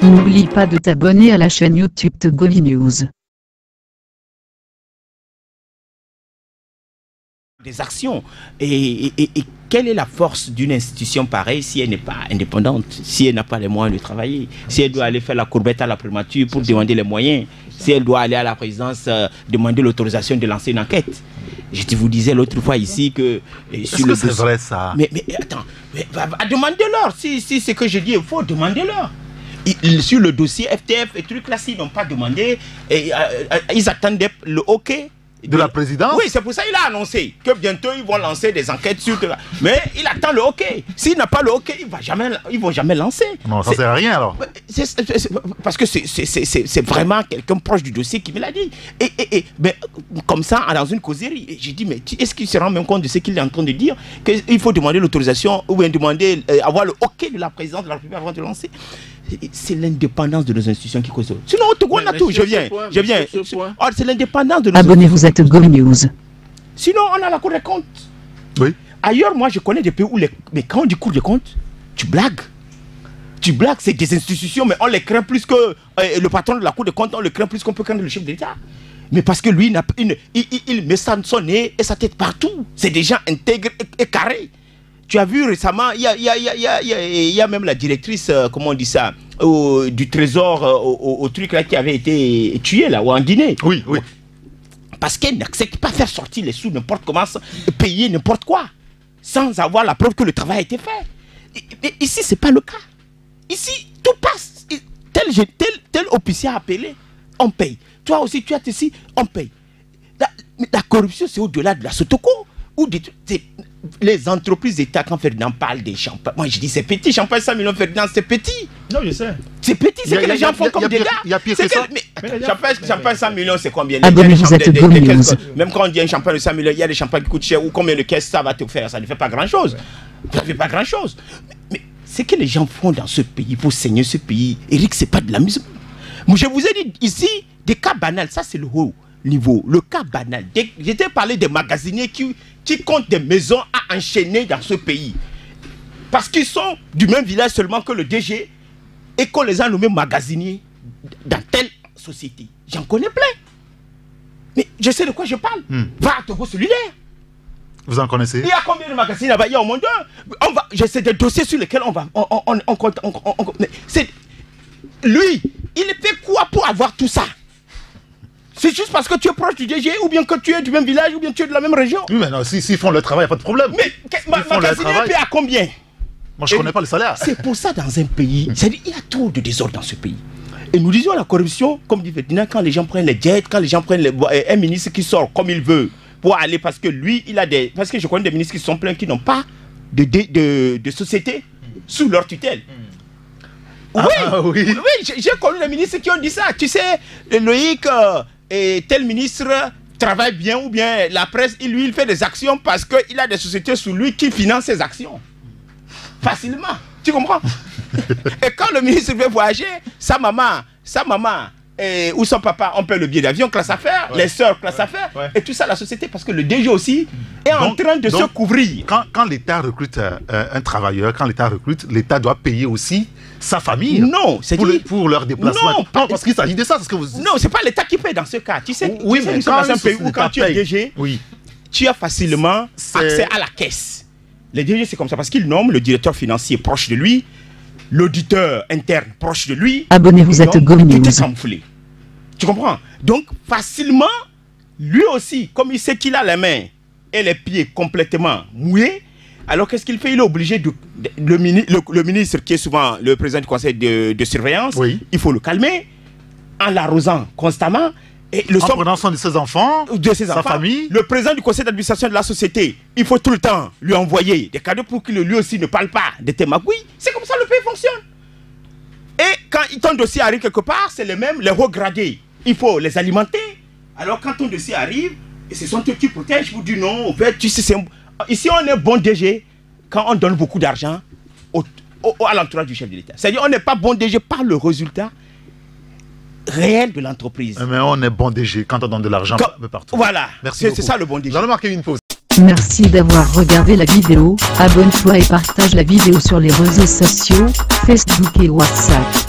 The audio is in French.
N'oublie pas de t'abonner à la chaîne YouTube Togovi News. Des actions. Et quelle est la force d'une institution pareille si elle n'est pas indépendante, si elle n'a pas les moyens de travailler, si elle doit aller faire la courbette à la primature pour demander les moyens, si elle doit aller à la présidence demander l'autorisation de lancer une enquête. Je vous disais l'autre fois ici que... Est-ce que c'est vrai ça? Mais attends, demandez-leur. Si c'est que je dis, il faut demander-leur. Sur le dossier FTF et trucs là, s'ils n'ont pas demandé, ils attendaient le OK de la présidence. Oui, c'est pour ça qu'il a annoncé que bientôt ils vont lancer des enquêtes sur... Mais il attend le OK. S'il n'a pas le OK, ils ne vont jamais lancer. Non, ça ne sert à rien alors. Parce que c'est vraiment quelqu'un proche du dossier qui me l'a dit. Mais, comme ça, dans une causerie, j'ai dit, mais est-ce qu'il se rend même compte de ce qu'il est en train de dire? Qu'il faut demander l'autorisation ou bien demander, avoir le OK de la présidence de la République avant de lancer. C'est l'indépendance de nos institutions qui cause. Sinon, au Togo, on a tout. Je viens. C'est l'indépendance de nos institutions. Abonnez-vous à Togovi News. Sinon, on a la Cour des comptes. Oui. Ailleurs, moi, je connais des pays où... Mais quand on dit Cour des comptes, tu blagues. Tu blagues, c'est des institutions, mais on les craint plus que... le patron de la Cour des comptes, on le craint plus qu'on peut craindre le chef de l'État. Mais parce que lui, il met son nez et sa tête partout. C'est des gens intègres et carrés. Tu as vu récemment, il y a même la directrice, comment on dit ça, du trésor, au truc là qui avait été tué là, ou en Guinée. Oui, oui. Parce qu'elle n'accepte pas faire sortir les sous n'importe comment, payer n'importe quoi, sans avoir la preuve que le travail a été fait. Mais ici, ce n'est pas le cas. Ici, tout passe. Tel officier appelé, on paye. Toi aussi, tu as ici, on paye. La corruption, c'est au-delà de la Sotoko. Les entreprises d'État, quand Ferdinand parle des champagnes, moi je dis c'est petit, champagne 100 millions, Ferdinand, c'est petit. Non, je sais. C'est petit, c'est que les gens font comme des gars. Il y a pire que ça. Champagne 100 millions, c'est combien? Abonnez-vous à Togovi News. Même quand on dit un champagne de 100 millions, il y a des champagnes qui coûtent cher, ou combien de caisses ça va te faire? Ça ne fait pas grand-chose. Ça ne fait pas grand-chose. Mais ce que les gens font dans ce pays pour saigner ce pays, Eric, c'est pas de l'amusement. Je vous ai dit ici, des cas banals, ça c'est le haut niveau. Le cas banal. J'étais parlé des magasiniers qui comptent des maisons à enchaîner dans ce pays. Parce qu'ils sont du même village seulement que le DG et qu'on les a nommés magasiniers dans telle société. J'en connais plein. Mais je sais de quoi je parle. Va à Togo solidaire. Vous en connaissez? Il y a combien de magasins là-bas? Il y a au moins deux. C'est des dossiers sur lesquels on va... Lui, il fait quoi pour avoir tout ça? C'est juste parce que tu es proche du DG, ou bien que tu es du même village, ou bien tu es de la même région. Oui, mais non, s'ils font le travail, il n'y a pas de problème. Mais magasinier paie à combien? Moi, je ne connais pas le salaire. C'est pour ça, dans un pays, il y a trop de désordre dans ce pays. Et nous disons la corruption, comme dit Ferdinand, quand les gens prennent les jets, quand les gens prennent un ministre qui sort comme il veut, pour aller, parce que lui, il a des... Parce que je connais des ministres qui sont pleins, qui n'ont pas de société sous leur tutelle. Oui, j'ai connu des ministres qui ont dit ça. Tu sais, Loïc... et tel ministre travaille bien, ou bien la presse, il fait des actions parce qu'il a des sociétés sous lui qui financent ses actions. Facilement. Tu comprends? Et quand le ministre veut voyager, sa maman ou son papa, on paie le billet d'avion, classe affaires, les sœurs, classe affaires, et tout ça, la société, parce que le DG aussi est en train de se couvrir. Quand l'État recrute un travailleur, quand l'État recrute, l'État doit payer aussi sa famille. Non, c'est pour leur déplacement. Non, parce qu'il s'agit de ça. Non, c'est pas l'État qui paye dans ce cas. Tu sais, oui, mais quand dans un pays où quand tu es DG, tu as facilement accès à la caisse. Les DG, c'est comme ça, parce qu'il nomme le directeur financier proche de lui, l'auditeur interne proche de lui. Abonnez-vous à Togovi News. Tout est camouflé. Tu comprends? Donc, facilement, lui aussi, comme il sait qu'il a les mains et les pieds complètement mouillés, alors qu'est-ce qu'il fait? Il est obligé le ministre qui est souvent le président du conseil de surveillance, il faut le calmer en l'arrosant constamment. Et en prenant soin de ses enfants, sa famille. Le président du conseil d'administration de la société, il faut tout le temps lui envoyer des cadeaux pour qu'il lui aussi ne parle pas de tes magouilles. C'est comme ça le pays fonctionne. Et quand ton dossier arrive quelque part, c'est les mêmes, les hauts gradés. Il faut les alimenter. Alors quand ton dossier arrive, et ce sont eux qui protègent, vous dites non, en fait, tu sais, ici on est bon DG quand on donne beaucoup d'argent à l'entourage du chef de l'État. C'est-à-dire, on n'est pas bon DG par le résultat réel de l'entreprise. Mais on est bon DG quand on donne de l'argent un peu partout. Voilà, c'est ça le bon DG. Nous allons marquer une pause. Merci d'avoir regardé la vidéo, abonne-toi et partage la vidéo sur les réseaux sociaux, Facebook et WhatsApp.